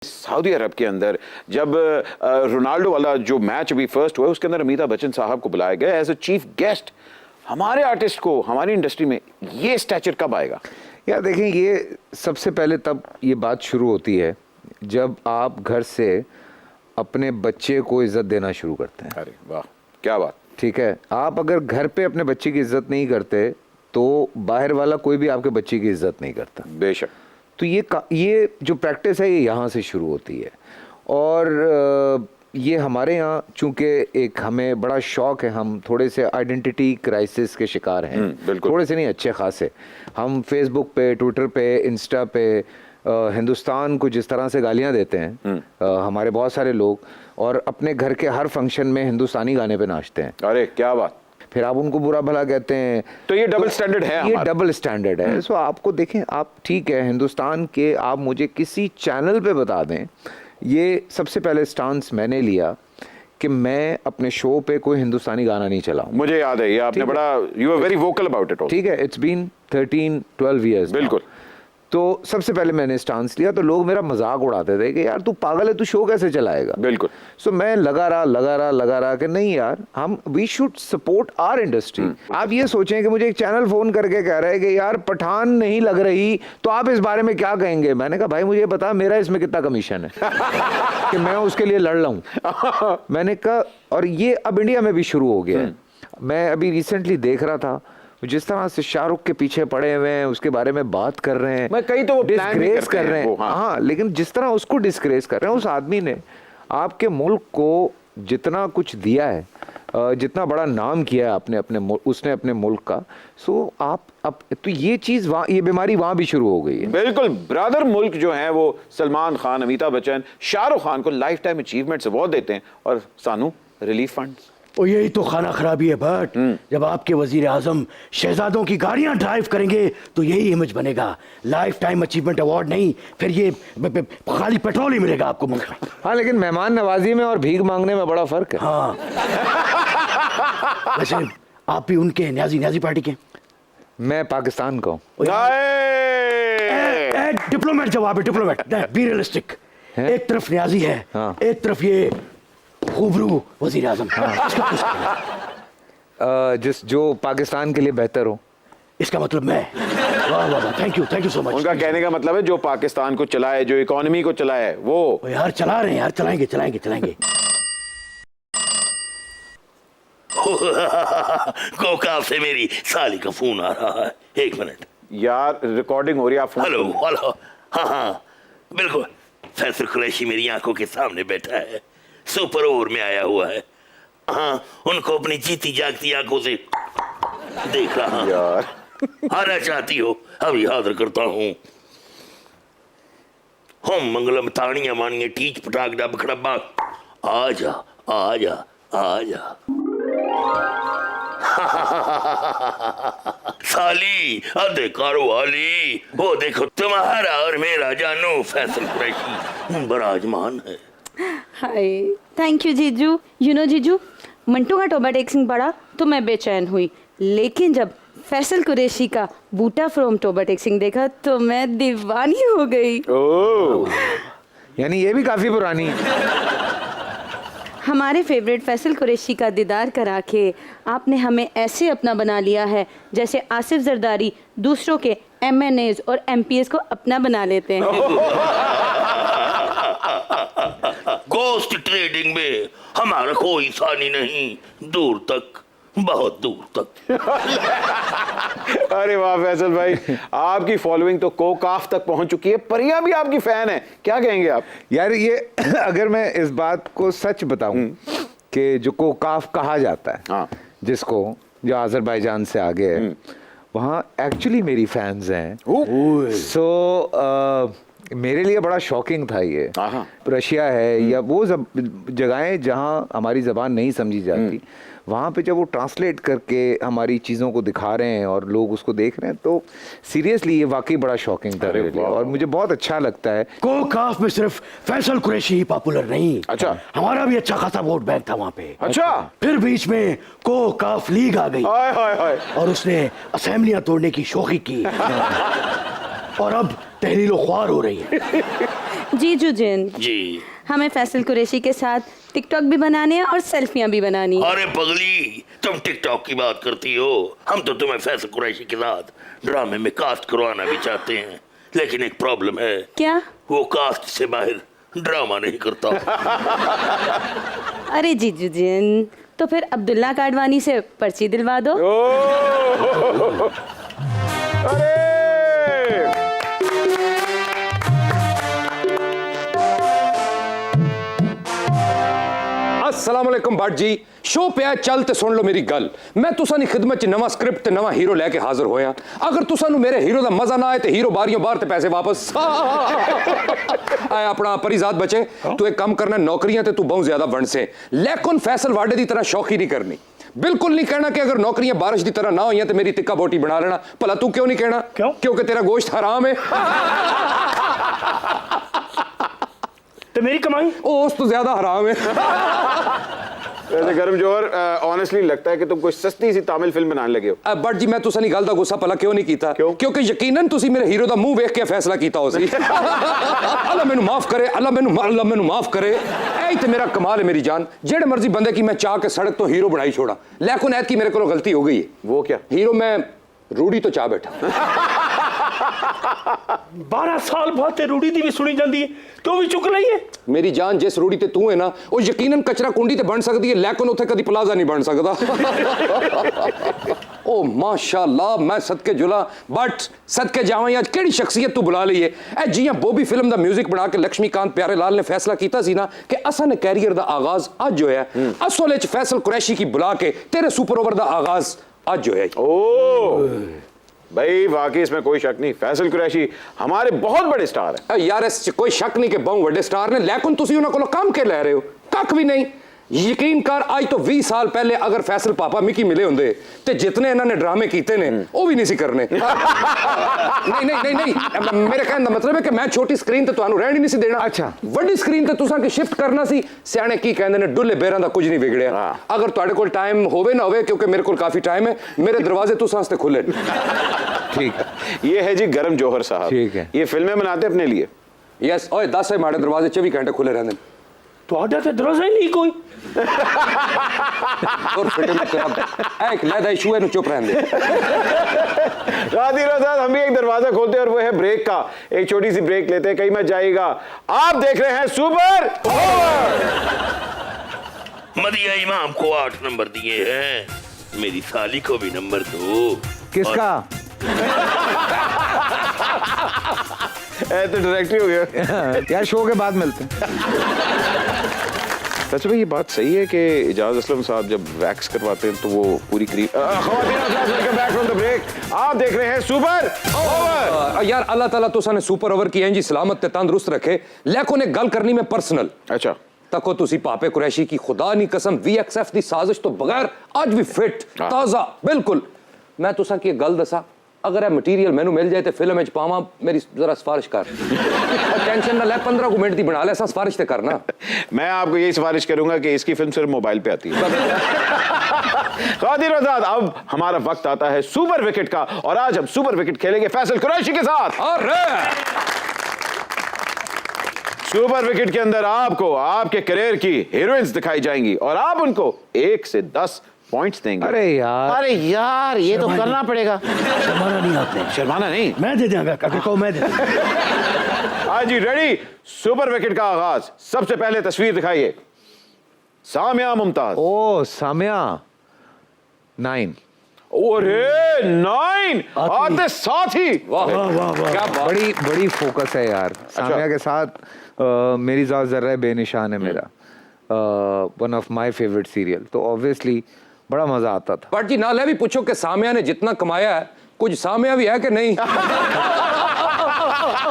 Saudi अरब के अंदर जब रोनाल्डो वाला जो मैच अभी फर्स्ट हुआ उसके अंदर अमिताभ बच्चन साहब को बुलाया गया एज अ चीफ गेस्ट। हमारे आर्टिस्ट को हमारी इंडस्ट्री में ये स्टैचर कब आएगा? यार देखें, ये सबसे पहले तब ये बात शुरू होती है जब आप घर से अपने बच्चे को इज्जत देना शुरू करते हैं। अरे वाह, क्या बात। ठीक है, आप अगर घर पे अपने बच्चे की इज्जत नहीं करते तो बाहर वाला कोई भी आपके बच्चे की इज्जत नहीं करता। बेशक। तो ये जो प्रैक्टिस है ये यहाँ से शुरू होती है। और ये हमारे यहाँ चूंकि एक हमें बड़ा शौक है, हम थोड़े से आइडेंटिटी क्राइसिस के शिकार हैं। थोड़े से नहीं, अच्छे खासे। हम फेसबुक पे, ट्विटर पे, इंस्टा पे हिंदुस्तान को जिस तरह से गालियाँ देते हैं हमारे बहुत सारे लोग, और अपने घर के हर फंक्शन में हिंदुस्तानी गाने पे नाचते हैं। अरे क्या बात। फिर आप उनको बुरा भला कहते हैं। तो ये डबल स्टैंडर्ड है, ये डबल स्टैंडर्ड है। सो आपको देखें, आप ठीक है हिंदुस्तान के, आप मुझे किसी चैनल पे बता दें, ये सबसे पहले स्टांस मैंने लिया कि मैं अपने शो पे कोई हिंदुस्तानी गाना नहीं चलाऊं। मुझे याद है, ये आपने बड़ा, you are very vocal about it. ठीक है, इट्स बीन 13-12 ईयर्स। बिल्कुल। तो सबसे पहले मैंने स्टांस लिया, तो लोग मेरा मजाक उड़ाते थे कि यार तू पागल है, तू शो कैसे चलाएगा। बिल्कुल। सो मैं लगा रहा कि नहीं यार, हम we should support our industry. आप ये सोचें कि मुझे एक चैनल फोन करके कह रहा है कि यार पठान नहीं लग रही, तो आप इस बारे में क्या कहेंगे। मैंने कहा भाई मुझे बता मेरा इसमें कितना कमीशन है कि मैं उसके लिए लड़ रहा हूँ। मैंने कहा, और ये अब इंडिया में भी शुरू हो गया है। मैं अभी रिसेंटली देख रहा था जिस तरह से शाहरुख के पीछे पड़े हुए हैं, उसके बारे में बात कर रहे हैं, मैं कहीं तो वो डिस्ग्रेस कर रहे हैं। हाँ, लेकिन जिस तरह उसको डिस्ग्रेस कर रहे हैं, उस आदमी ने आपके मुल्क को जितना कुछ दिया है, जितना बड़ा नाम किया है उसने अपने मुल्क का। सो आप अब तो ये चीज ये बीमारी वहां भी शुरू हो गई है। बिल्कुल। ब्रदर मुल्क जो है वो सलमान खान, अमिताभ बच्चन, शाहरुख खान को लाइफ टाइम अचीवमेंट अवार्ड देते हैं और सानू रिलीफ फंड। और यही तो खाना खराबी है बट जब आपके वजीर आजम शहजादों की गाड़ियां ड्राइव करेंगे तो यही इमेज बनेगा, लाइफ टाइम अचीवमेंट अवार्ड नहीं, फिर ये खाली पेट्रोल ही मिलेगा आपको मुल्क में। हाँ, लेकिन मेहमान नवाजी में और भीख मांगने में बड़ा फर्क है। हाँ। वैसे आप भी उनके न्याजी पार्टी के? मैं पाकिस्तान का हूँ। डिप्लोमेट जवाब है, डिप्लोमेट। Be realistic. एक तरफ न्याजी है, हाँ। एक तरफ ये खूबरू वजीर आजम। जिस जो पाकिस्तान के लिए बेहतर हो। इसका मतलब मैं। वाह वाह, थैंक यू सो मच। उनका कहने का मतलब है जो पाकिस्तान को चलाए, जो इकोनॉमी को चलाए वो यार चला रहे हैं यार, चलाएंगे। कोकाफ से मेरी साली का फोन आ रहा है, 1 मिनट यार, रिकॉर्डिंग हो रही है, आप फोन। हेलो। हाँ बिल्कुल, फैसल कुरैशी मेरी आंखों के सामने बैठा है, सुपर ओवर में आया हुआ है। हाँ, उनको अपनी जीती जागती आंखों से देख रहा हूं। यार आना चाहती हो? अभी हाजिर करता हूँ। होम मंगलम ताड़ियां मानिए, टीच पटाक डब खड़ब्बा, आजा। साली अदे कारो वाली, वो देखो तुम्हारा और मेरा जानू फैसल कुरैशी बराजमान है। हाय, थैंक यू जीजू। जीजू, मंटू का टोबा टेक्सिंग पड़ा तो मैं बेचैन हुई, लेकिन जब फैसल कुरैशी का बूटा फ्रॉम टोबा टेक्सिंग देखा तो मैं दीवानी हो गई। ओह, यानी ये भी काफी पुरानी है। हमारे फेवरेट फैसल कुरैशी का दीदार करा के आपने हमें ऐसे अपना बना लिया है जैसे आसिफ जरदारी दूसरों के MNAs और MPs को अपना बना लेते हैं। गोस्ट ट्रेडिंग में हमारा कोई सानी नहीं, दूर तक, बहुत दूर तक। अरे वाह फैसल भाई, आपकी फॉलोइंग तो कोकाफ तक पहुंच चुकी है, परियां भी आपकी फैन है, क्या कहेंगे आप? यार ये अगर मैं इस बात को सच बताऊं कि जो कोकाफ कहा जाता है, हाँ, जिसको जो अजरबैजान से आगे है, वहाँ एक्चुअली मेरी फैंस हैं। सो मेरे लिए बड़ा शॉकिंग था ये। रशिया है या वो जगहें जहाँ हमारी ज़बान नहीं समझी जाती, वहाँ पे जब वो ट्रांसलेट करके हमारी चीज़ों को दिखा रहे हैं और लोग उसको देख रहे हैं, तो सीरियसली ये वाकई बड़ा शॉकिंग था मेरे लिए, और मुझे बहुत अच्छा लगता है। कोकाफ में सिर्फ फैसल कुरैशी ही पॉपुलर नहीं, अच्छा, हमारा भी अच्छा खासा वोट बैंक था वहाँ पे। अच्छा, फिर बीच में कोकाफ लीग आ गई और उसने असेंबलियां तोड़ने की शोखी की और अब तहरीलो ख्वार हो रही है। जीजू जिन, जी। हमें फैसल कुरैशी के साथ टिकटॉक भी बनाने हैं और सेल्फियां भी बनानी है। अरे पगली, तुम टिकटॉक की बात करती हो, हम तो तुम्हें फैसल कुरैशी के साथ ड्रामे में कास्ट करवाना भी चाहते हैं, लेकिन एक प्रॉब्लम है। क्या? वो कास्ट से बाहर ड्रामा नहीं करता। अरे जीजू जिन, तो फिर अब्दुल्ला काडवानी से पर्ची दिलवा दो। अरे अस्सलाम वालेकुम भट्ट जी, शो पे आ चल ते सुन लो मेरी गल। मैं तुसां दी खिदमत च नवा स्क्रिप्ट ते नवा हीरो लेके हाजिर होया। अगर तुसां नु मेरे हीरो दा मजा ना आए ते हीरो बारियों बाहर ते पैसे वापस। आए अपना परिजात बचे, तू एक काम करना, नौकरियां ते तू बहुत ज्यादा बन से, लेकिन फैसल वाडे दी तरह शौकी नहीं करनी। बिल्कुल नहीं कहना कि अगर नौकरियां बारिश की तरह ना हुई तो मेरी टिक्का बोटी बना लेना। भला तू क्यों नहीं कहना? क्यों? क्योंकि तेरा गोश्त हराम है। तो मेरी कमाई उस तो ज्यादा हराम है। वैसे गर्म जोहर, ऑनेस्टली लगता है कि तुम कोई सस्ती सी तामिल फिल्म बनाने लगे हो। बट जी मैं तुसा नहीं गल दा गुस्सा भला क्यों नहीं कीता? क्यों? क्योंकि यकीनन तुसी मेरे हीरो दा मुंह वेख के फैसला कीता हो सी। अल्लाह मैनू माफ करे, अल्लाह मैनू माफ करे। ऐ ते मेरा कमाल है मेरी जान, जेड़े मर्जी बंदे की मैं चाह के सड़क तो हीरो बनाई छोड़ा, लेकिन ऐत की मेरे को गलती हो गई है। वो क्या? हीरो मैं रूढ़ी तो चाह बैठा। 12 साल बाद ते रूढ़ी दी भी सुनी जाती है, तो भी चुक लई है। मेरी जान जिस रूढ़ी ते तू है ना, वो यकीनन कचरा कुंडी ते बन सकती है, लेकिन उथे कदी प्लाजा नहीं बन सकता। ओ माशाअल्लाह, मैं सदके जुला, बट सदके जावां अज केड़ी शख्सियत तू बुला ली है। ए जियां बॉबी फिल्म दा म्यूजिक बना के लक्ष्मीकांत प्यारेलाल ने फैसला कीता सी ना कि असा ने कैरियर दा आगाज अज होया, असल विच फैसल कुरैशी की बुला के तेरे सुपर ओवर दा आगाज अज होया। ओ भाई वाकई इसमें कोई शक नहीं, फैसल कुरैशी हमारे बहुत बड़े स्टार है। यार इस कोई शक नहीं कि बहुत बड़े स्टार ने, लेकिन तुसी उन्हां कोलों काम के ले रहे हो? कख भी नहीं। यकीन कर, आज तो 20 साल पहले अगर फैसल पापा मिकी मिले होंदे ते जितने इन्होंने ड्रामे कीते ने वो भी नहीं सी करने। नहीं, मेरे कहने का मतलब है कि मैं छोटी स्क्रीन ते तुहानू रहन ही नहीं सी देना। अच्छा। वड्डी स्क्रीन ते तुसां की शिफ्ट करना सी। सियाणे की कहंदे ने, डुल्ले बेरां दा कुछ नहीं बिगड़िया। अगर तुहाडे कोल टाइम होवे ना होवे, क्योंकि मेरे कोल काफी टाइम है, मेरे दरवाजे तुसां वास्ते खुले ने। ठीक है, ये है जी गर्म जोहर साहब। ठीक है। ये फिल्में बनाते अपने लिए। यस, ओए 10 माड़े दरवाजे 24 घंटे खुले रहंदे ने। तो आधा तो दरवाजा ही नहीं कोई। और फिटे में तेरा एक लैदा इशू है, चुप रहने दे। हम भी एक दरवाजा खोलते हैं और वो है ब्रेक का। एक छोटी सी ब्रेक लेते हैं, कहीं मत जाइएगा। आप देख रहे हैं सुपर ओवर। मदिया इमाम को 8 नंबर दिए हैं, मेरी साली को भी नंबर दो। किसका? तो डायरेक्टरी हो गया। यार शो के बाद मिलते हैं। सच में ये बात सही है कि इजाज असलम साहब जब वैक्स करवाते हैं तो वो पूरी ब्रेक। आप देख रहे हैं सुपर ओवर। यार अल्लाह ताला तुसा ने सुपर ओवर की जी सलामत ते तंदुरुस्त रखे, लेकिन एक गल करनी मैं पर्सनल। अच्छा। तको तुसी पापे कुरैशी की खुदा नी कसम VXF दी साजिश तो बगैर आज भी फिट ताजा बिल्कुल। मैं तुसा की गल दसा, अगर है मटीरियल मैनू मिल जाए तो फिल्म में पावा, मेरी जरा सिफारिश कर। टेंशन ना ले, 15 मिनट दी बना ले, ऐसा सिफारिश तो करना। मैं आपको यही सिफारिश करूंगा कि इसकी फिल्म सिर्फ मोबाइल पे आती है। खातिर आजाद, अब हमारा वक्त आता है सुपर विकेट का, और आज हम सुपर विकेट खेलेंगे फैसल कुरैशी के साथ। सुपर विकेट के अंदर आपको आपके करियर की हीरोइंस दिखाई जाएंगी और आप उनको 1 से 10 पॉइंट्स देंगे। अरे यार ये तो करना पड़ेगा। शर्माना नहीं आपने। शर्माना नहीं, मैं दे दूंगा, अगर कहो मैं दे दूंगा। हाँ जी, रेडी। सुपर विकेट का आगाज। सबसे पहले तस्वीर दिखाइए। सामिया मुमताज। ओ सामिया 9। ओरे 9 आते साथ ही। वाह वाह वाह। क्या बड़ी फोकस है यार। सामिया के साथ मेरी ज़ात ज़र्रा बेनिशान है मेरा, one of my favourite serial, तो ऑब्वियसली बड़ा मजा आता था। बट जी नाले भी पूछो कि सामिया ने जितना कमाया है, कुछ सामिया भी है कि नहीं?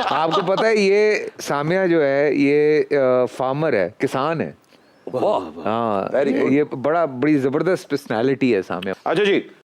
आपको पता है ये सामिया जो है ये फार्मर है, किसान है। वाह, हाँ, ये बड़ी जबरदस्त पर्सनालिटी है सामिया। अच्छा जी,